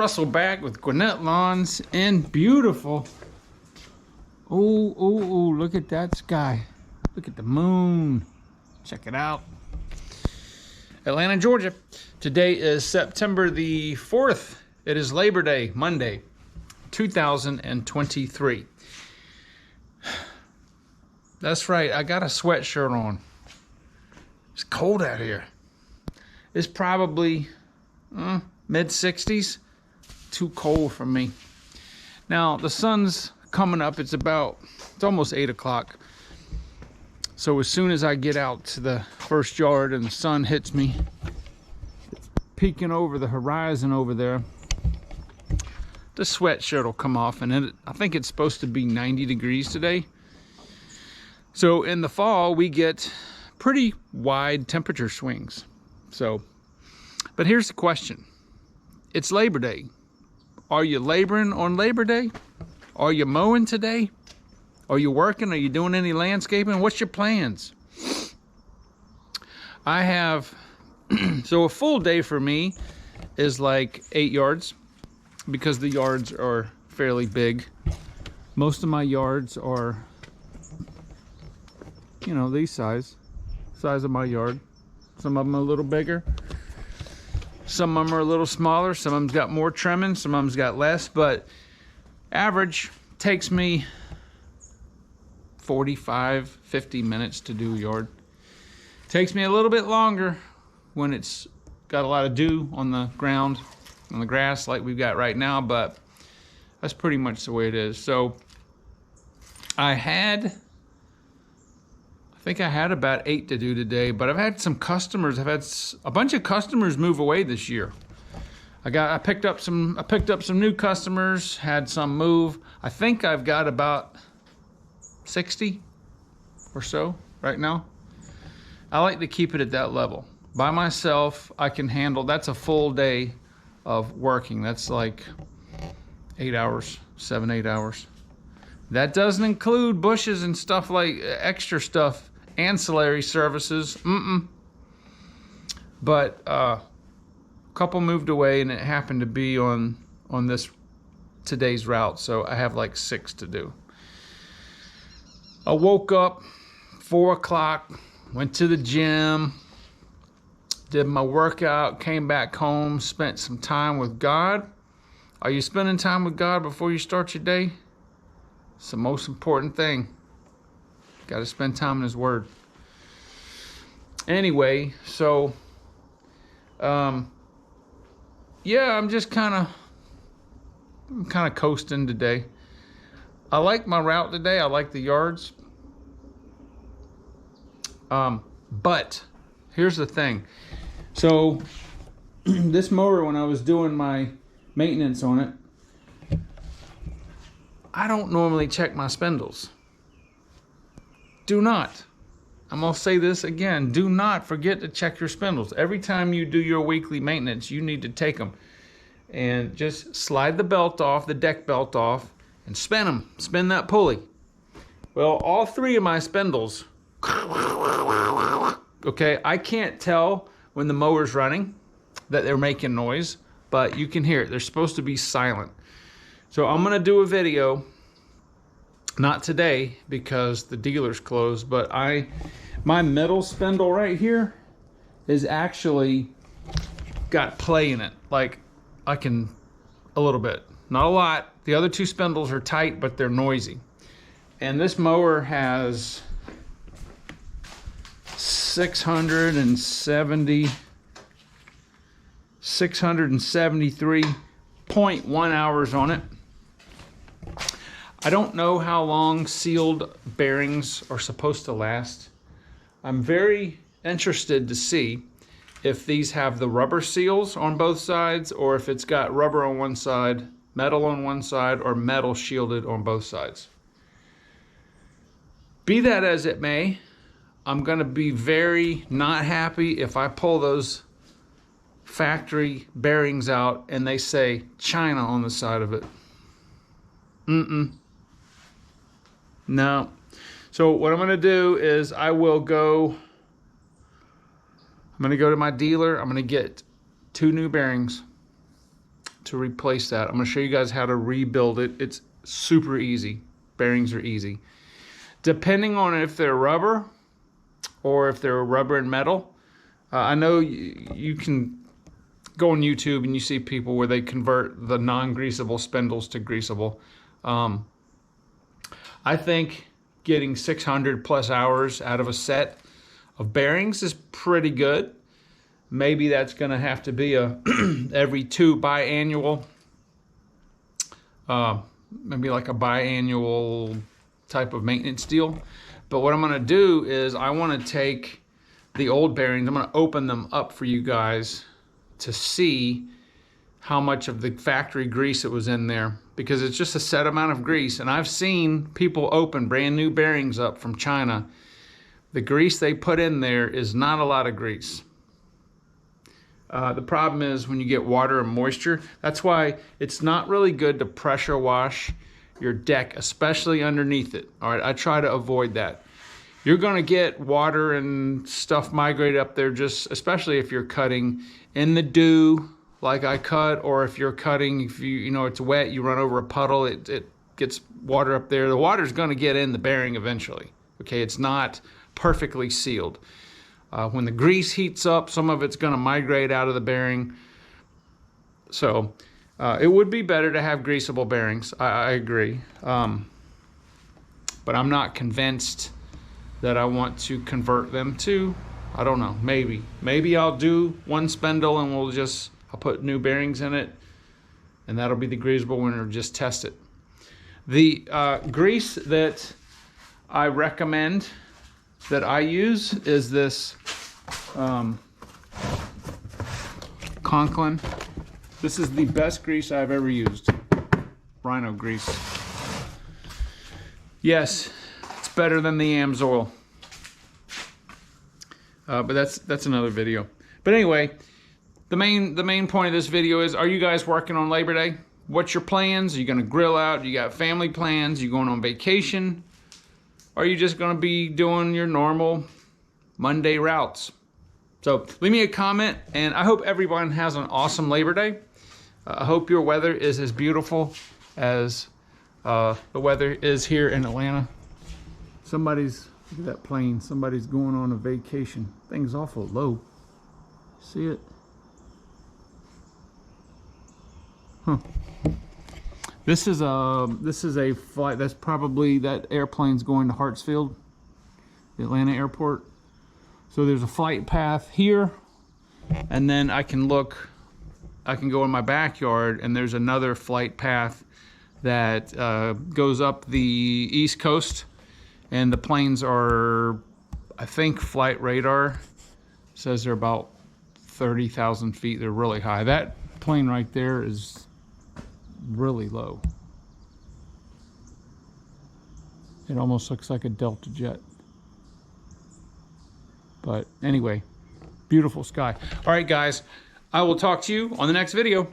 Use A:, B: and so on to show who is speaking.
A: Russell back with Gwinnett Lawns in beautiful. Oh, look at that sky. Look at the moon. Check it out. Atlanta, Georgia. Today is September the 4th. It is Labor Day, Monday, 2023. That's right, I got a sweatshirt on. It's cold out here. It's probably mid-60s. Too cold for me. Now, the sun's coming up. It's almost 8 o'clock. So as soon as I get out to the first yard and the sun hits me, peeking over the horizon over there, the sweatshirt will come off. And I think it's supposed to be 90 degrees today. So in the fall, we get pretty wide temperature swings. But here's the question. It's Labor Day. Are you laboring on Labor Day? Are you mowing today? Are you working? Are you doing any landscaping? What's your plans? I have, so a full day for me is like 8 yards because the yards are fairly big. Most of my yards are, you know, these size of my yard. Some of them are a little bigger. Some of them are a little smaller. Some of them's got more trimming. Some of them's got less. But average takes me 45, 50 minutes to do a yard. Takes me a little bit longer when it's got a lot of dew on the ground, on the grass like we've got right now. But that's pretty much the way it is. So I think I had about 8 to do today, but I've had some customers. I've had a bunch of customers move away this year. I picked up some new customers, had some move. I think I've got about 60 or so right now. I like to keep it at that level. By myself, I can handle, that's a full day of working. That's like 8 hours, 7, 8 hours. That doesn't include bushes and stuff like extra stuff, ancillary services. But a couple moved away, and it happened to be on today's route, so I have like 6 to do. I woke up 4 o'clock, went to the gym, did my workout, came back home, spent some time with God. Are you spending time with God before you start your day? It's the most important thing. Got to spend time in His Word. Anyway, so, yeah, I'm kind of coasting today. I like my route today. I like the yards. But here's the thing. So this mower, when I was doing my maintenance on it, I don't normally check my spindles. Do not. I'm going to say this again. Do not forget to check your spindles. Every time you do your weekly maintenance, you need to take them and just slide the belt off, the deck belt off, and spin them. Spin that pulley. Well, all 3 of my spindles, okay, I can't tell when the mower's running that they're making noise, but you can hear it. They're supposed to be silent. So I'm going to do a video, not today because the dealer's closed, but my middle spindle right here is actually got play in it. Like a little bit, not a lot. The other 2 spindles are tight, but they're noisy. And this mower has 673.1 hours on it. I don't know how long sealed bearings are supposed to last. I'm very interested to see if these have the rubber seals on both sides, or if it's got rubber on one side, metal on one side, or metal shielded on both sides. Be that as it may, I'm going to be very not happy if I pull those factory bearings out and they say China on the side of it. No. So what I'm going to do is I'm going to go to my dealer. I'm going to get 2 new bearings to replace that. I'm going to show you guys how to rebuild it. It's super easy. Bearings are easy. Depending on if they're rubber or if they're rubber and metal, I know you can go on YouTube and you see people where they convert the non-greasable spindles to greasable. I think getting 600 plus hours out of a set of bearings is pretty good. Maybe that's going to have to be a every 2 biannual, maybe like a biannual type of maintenance deal. But what I'm going to do is I want to take the old bearings, I'm going to open them up for you guys to see how much of the factory grease it was in there, because it's just a set amount of grease. And I've seen people open brand new bearings up from China. The grease they put in there is not a lot of grease. The problem is when you get water and moisture, that's why it's not really good to pressure wash your deck, especially underneath it. All right, I try to avoid that. You're gonna get water and stuff migrate up there, just especially if you're cutting in the dew like I cut, or if you're cutting, if you know it's wet, you run over a puddle, it gets water up there. The water's gonna get in the bearing eventually. Okay, it's not perfectly sealed. When the grease heats up, some of it's gonna migrate out of the bearing. So it would be better to have greasable bearings, I agree. But I'm not convinced that I want to convert them to, I don't know, maybe I'll do one spindle and I'll put new bearings in it, and that'll be the greasable one, or just test it. The grease that I recommend that I use is this Conklin. This is the best grease I've ever used. Rhino grease. Yes, it's better than the AMSOIL. But that's another video. But anyway, the main point of this video is, are you guys working on Labor Day? What's your plans? Are you gonna grill out? You got family plans? You going on vacation? Or are you just gonna be doing your normal Monday routes? So leave me a comment, and I hope everyone has an awesome Labor Day. I hope your weather is as beautiful as the weather is here in Atlanta. Look at that plane. Somebody's going on a vacation. Thing's awful low. See it? Huh. This is a flight. That's probably, that airplane's going to Hartsfield, the Atlanta airport. So there's a flight path here, and then I can go in my backyard, and there's another flight path that goes up the East Coast, and the planes are, I think flight radar says they're about 30,000 feet. They're really high. That plane right there is really low. It almost looks like a Delta jet. But anyway, beautiful sky. All right, guys, I will talk to you on the next video.